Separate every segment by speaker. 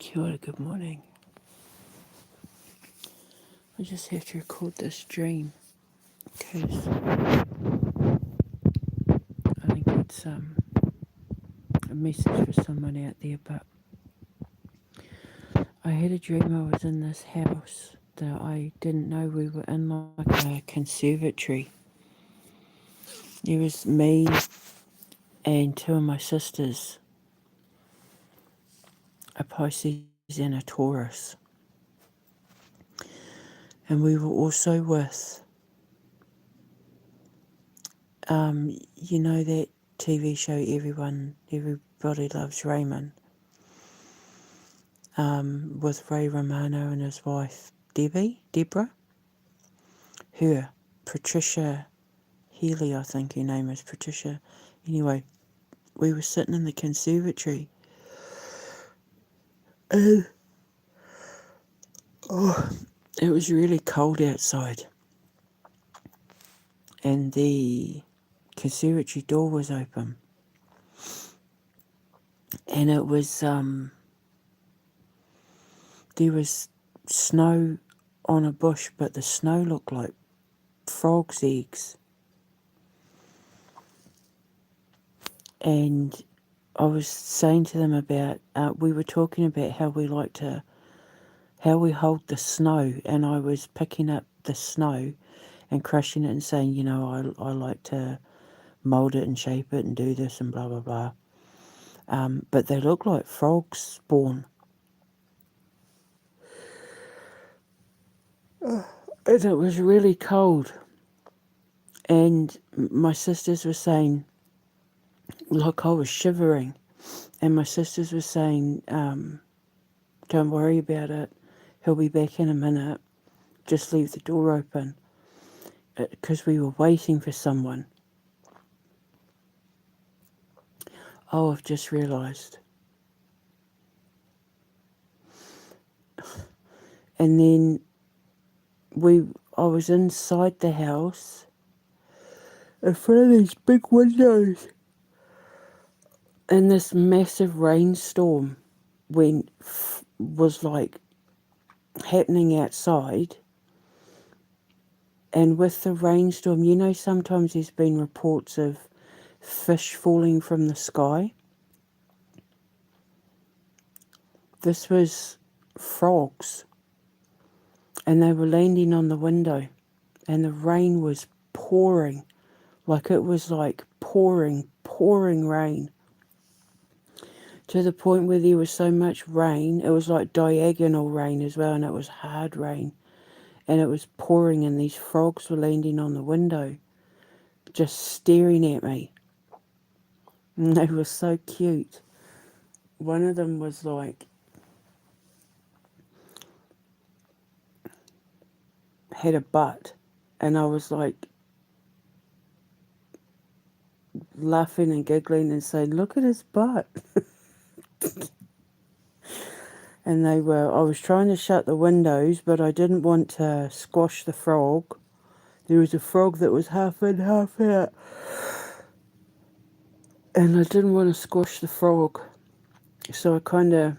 Speaker 1: Kia ora, good morning. I just have to record this dream because I think it's a message for someone out there. But I had a dream I was in this house that I didn't know we were in, like a conservatory. There was me and two of my sisters, a Pisces and a Taurus. And we were also with, you know that TV show Everybody Loves Raymond, with Ray Romano and his wife Deborah, Patricia Healy, I think her name is Patricia. Anyway, we were sitting in the conservatory, and it was really cold outside, and the conservatory door was open, and it was there was snow on a bush, but the snow looked like frogs' eggs. And I was saying to them about, we were talking about how we hold the snow, and I was picking up the snow and crushing it and saying, I like to mould it and shape it and do this and blah, blah, blah. But they look like frogs spawn. And it was really cold. And my sisters were saying, like, I was shivering. And my sisters were saying, don't worry about it. He'll be back in a minute. Just leave the door open. Because we were waiting for someone. Oh, I've just realised. And then I was inside the house in front of these big windows, and this massive rainstorm was like happening outside. And with the rainstorm, sometimes there's been reports of fish falling from the sky. This was frogs, and they were landing on the window, and the rain was pouring, like it was like pouring rain, to the point where there was so much rain, it was like diagonal rain as well, and it was hard rain, and it was pouring, and these frogs were landing on the window, just staring at me, and they were so cute. One of them was like, had a butt, and I was like laughing and giggling and saying, look at his butt. And I was trying to shut the windows, but I didn't want to squash the frog. There was a frog that was half in, half out, and I didn't want to squash the frog. So I kind of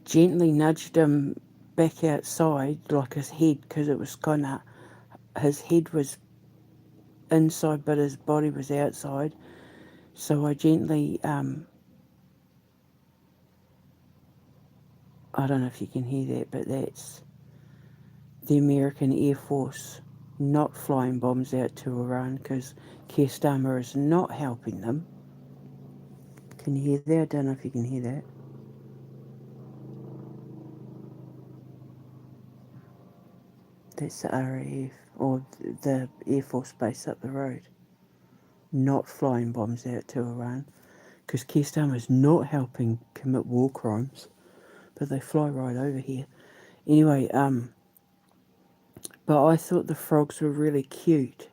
Speaker 1: gently nudged him back outside, like his head, because it was his head was inside, but his body was outside. So I gently, I don't know if you can hear that, but that's the American Air Force not flying bombs out to Iran, because Keir Starmer is not helping them. Can you hear that? I don't know if you can hear that. That's the RAF, or the Air Force base up the road. Not flying bombs out to Iran, because Keir Starmer is not helping commit war crimes, but they fly right over here. Anyway, but I thought the frogs were really cute.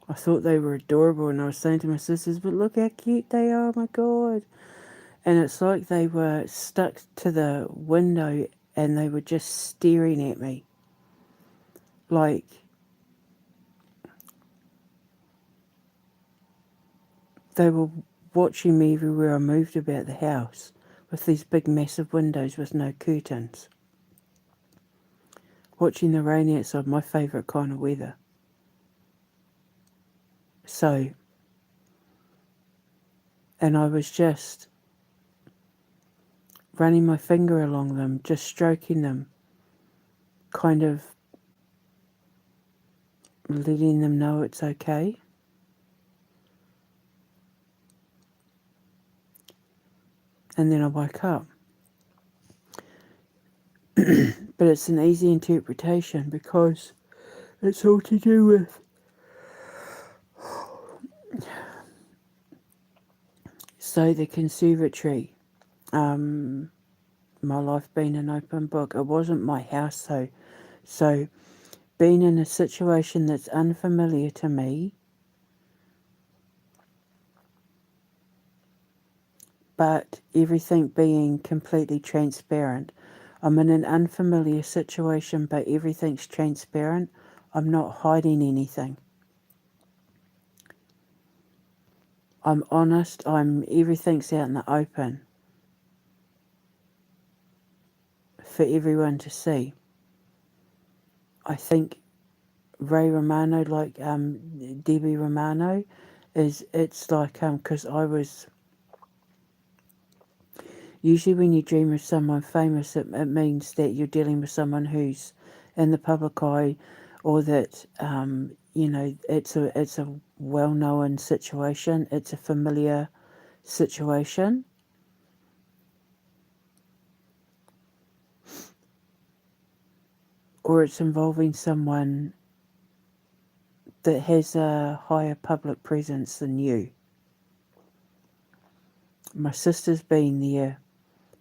Speaker 1: I thought they were adorable, and I was saying to my sisters, but look how cute they are, oh my god. And it's like they were stuck to the window and they were just staring at me. Like, they were watching me everywhere I moved about the house. with these big massive windows with no curtains. Watching the rain outside, my favourite kind of weather. So, and I was just running my finger along them, just stroking them, kind of letting them know it's okay. And then I woke up. But it's an easy interpretation because it's all to do with the conservatory. My life being an open book. It wasn't my house though. So being in a situation that's unfamiliar to me, but everything being completely transparent. I'm in an unfamiliar situation, but everything's transparent. I'm not hiding anything. I'm honest. Everything's out in the open for everyone to see. I think Ray Romano, like Debbie Romano, it's like because I was. Usually when you dream of someone famous, it means that you're dealing with someone who's in the public eye, or that, it's a well-known situation, it's a familiar situation. Or it's involving someone that has a higher public presence than you. My sister's been there.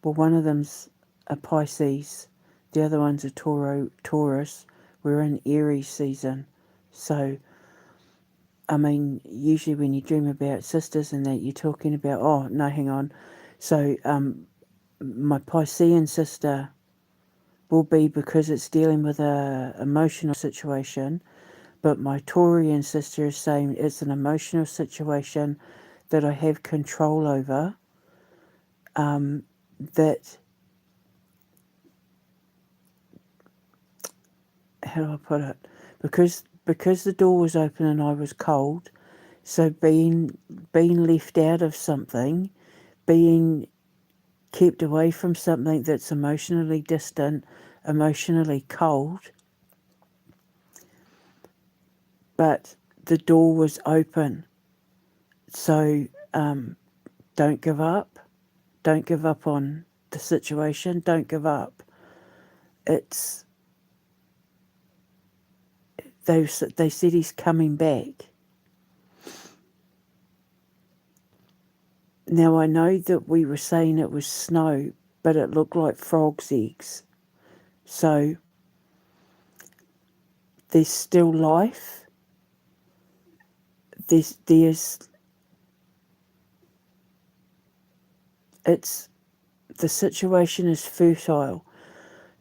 Speaker 1: Well, one of them's a Pisces, the other one's a Taurus. We're in Aries season. So, I mean, usually when you dream about sisters and that, you're talking about, oh, no, hang on. So, my Piscean sister will be because it's dealing with a emotional situation, but my Taurian sister is saying it's an emotional situation that I have control over, that, how do I put it? Because the door was open and I was cold, so being left out of something, being kept away from something that's emotionally distant, emotionally cold, but the door was open. So don't give up. Don't give up on the situation. Don't give up. They said he's coming back. Now I know that we were saying it was snow, but it looked like frogs' eggs. So there's still life. The situation is fertile.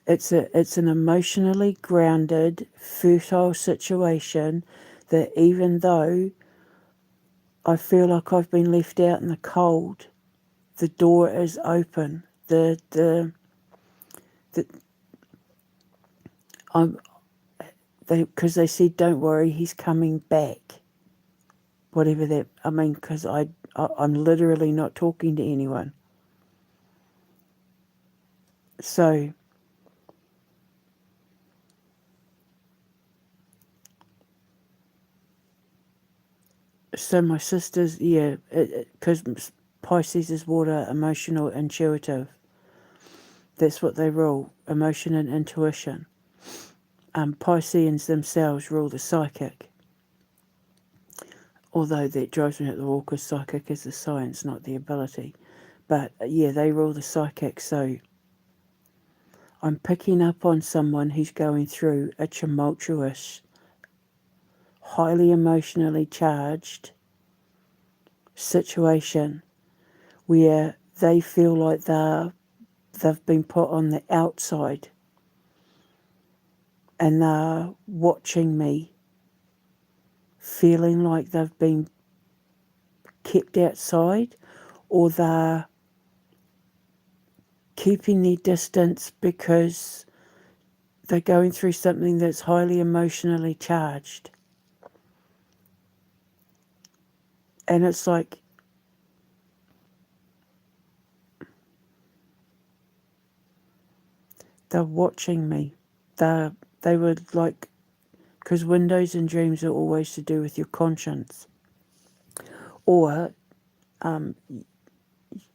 Speaker 1: It's an emotionally grounded, fertile situation that even though I feel like I've been left out in the cold, the door is open. Because they said, don't worry, he's coming back. Whatever that, I mean, because I'm literally not talking to anyone. So my sister's, because Pisces is water, emotional, intuitive. That's what they rule, emotion and intuition. Pisceans themselves rule the psychic. Although that drives me at the wall because psychic is the science, not the ability. But yeah, they rule the psychic. So I'm picking up on someone who's going through a tumultuous, highly emotionally charged situation where they feel like they've been put on the outside and they're watching me, feeling like they've been kept outside, or they're keeping their distance because they're going through something that's highly emotionally charged. And it's like, they're watching me. They were like, because windows and dreams are always to do with your conscience or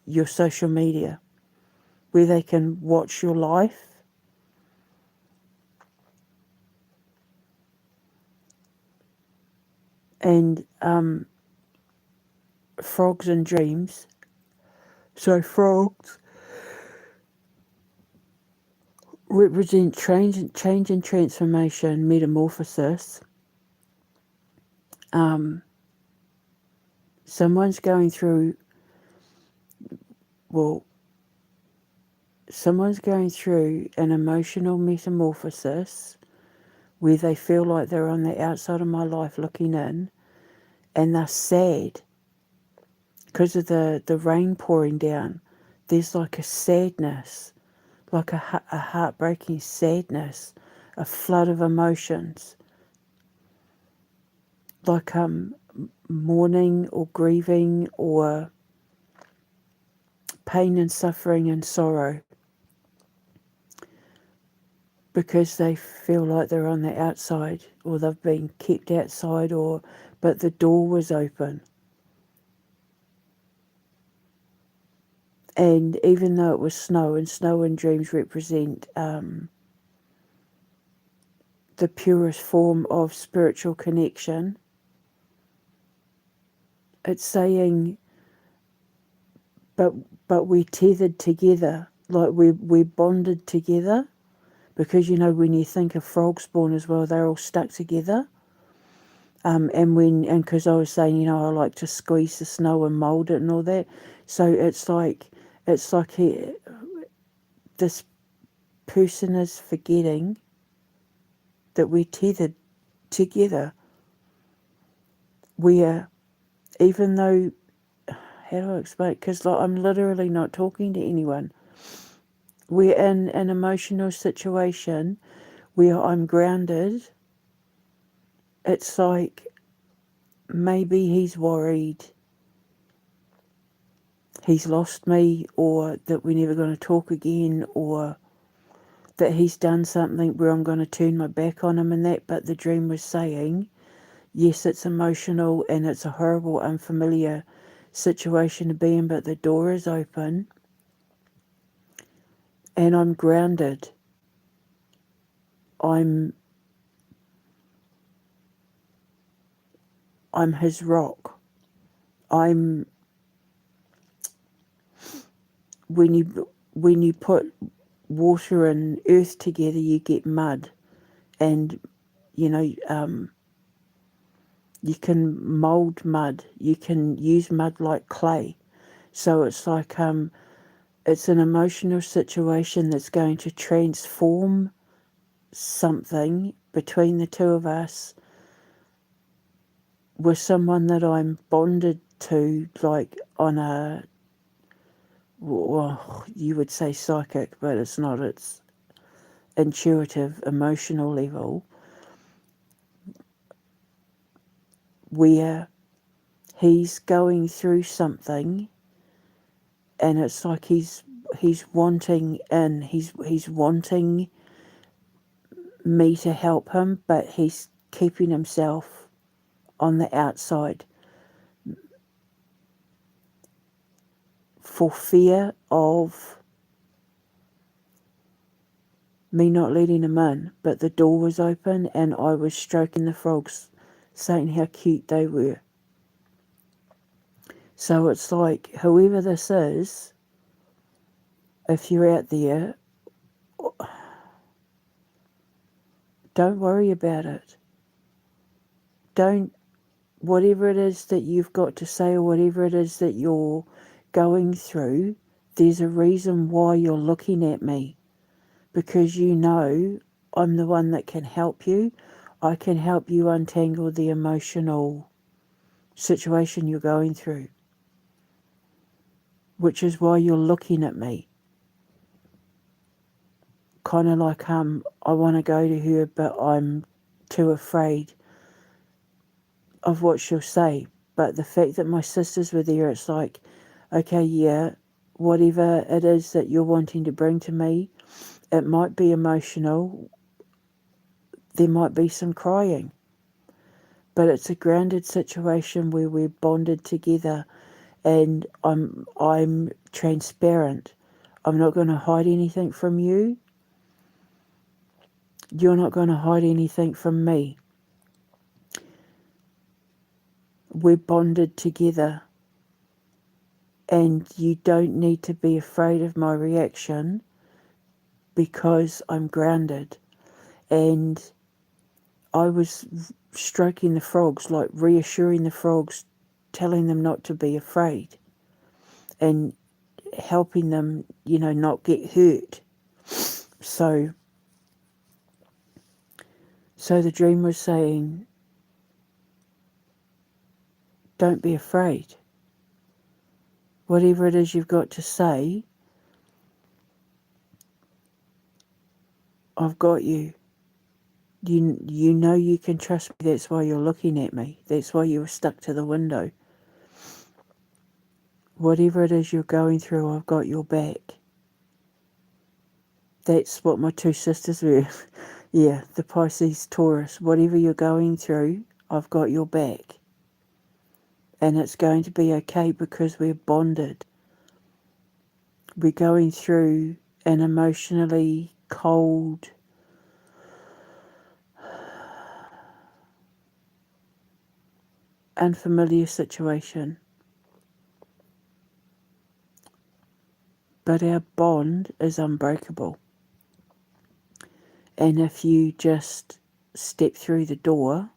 Speaker 1: your social media, where they can watch your life. And frogs and dreams. So frogs represent change and transformation, metamorphosis. Someone's going through an emotional metamorphosis where they feel like they're on the outside of my life looking in, and they're sad because of the rain pouring down. There's like a sadness, like a heartbreaking sadness, a flood of emotions, like mourning or grieving or pain and suffering and sorrow, because they feel like they're on the outside or they've been kept outside, but the door was open. And even though it was snow, and snow and dreams represent the purest form of spiritual connection, it's saying, but we're tethered together, like we're bonded together, because when you think of frog spawn as well, they're all stuck together. And because I was saying, I like to squeeze the snow and mold it and all that, so it's like this person is forgetting that we're tethered together. We're, even though, how do I explain it? Because I'm literally not talking to anyone. We're in an emotional situation where I'm grounded. It's like maybe he's worried he's lost me, or that we're never going to talk again, or that he's done something where I'm going to turn my back on him and that. But the dream was saying, yes, it's emotional and it's a horrible, unfamiliar situation to be in, but the door is open and I'm grounded. I'm his rock. When you put water and earth together, you get mud, and you can mold mud. You can use mud like clay. So it's like it's an emotional situation that's going to transform something between the two of us, with someone that I'm bonded to, like on a, well, you would say psychic, but it's not, it's intuitive, emotional level, where he's going through something and it's like he's wanting he's wanting me to help him, but he's keeping himself on the outside for fear of me not letting him in. But the door was open and I was stroking the frogs, saying how cute they were. So it's like, whoever this is, if you're out there, don't worry about it. Don't, whatever it is that you've got to say or whatever it is that you're going through, there's a reason why you're looking at me, because I'm the one that can help you. I can help you untangle the emotional situation you're going through, which is why you're looking at me. kind of like, I want to go to her, but I'm too afraid of what she'll say. But the fact that my sisters were there, it's like, okay, yeah, whatever it is that you're wanting to bring to me, it might be emotional, there might be some crying, but it's a grounded situation where we're bonded together, and I'm transparent. I'm not going to hide anything from you. You're not going to hide anything from me. We're bonded together, and you don't need to be afraid of my reaction because I'm grounded. And I was stroking the frogs, like reassuring the frogs, telling them not to be afraid and helping them, not get hurt. So the dream was saying, don't be afraid. Whatever it is you've got to say, I've got you. You know you can trust me. That's why you're looking at me. That's why you were stuck to the window. Whatever it is you're going through, I've got your back. That's what my two sisters were. Yeah, the Pisces Taurus. Whatever you're going through, I've got your back. And it's going to be okay because we're bonded. We're going through an emotionally cold, unfamiliar situation. But our bond is unbreakable. And if you just step through the door,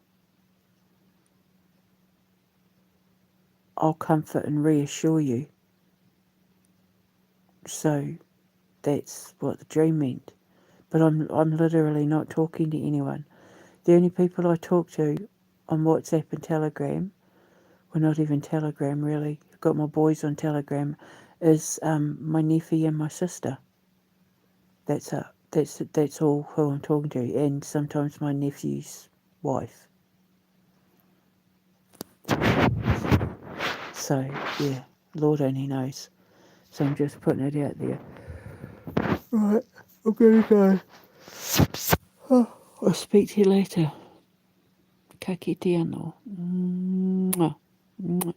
Speaker 1: I'll comfort and reassure you. So that's what the dream meant. But I'm literally not talking to anyone. The only people I talk to on WhatsApp and Telegram, well, not even Telegram really, I've got my boys on Telegram, is my nephew and my sister. That's it. That's all who I'm talking to, and sometimes my nephew's wife. So yeah, Lord only knows. So I'm just putting it out there. Right, I'm gonna go. I'll speak to you later. Ka kite anō. Mwah. Mwah.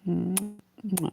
Speaker 1: Mwah.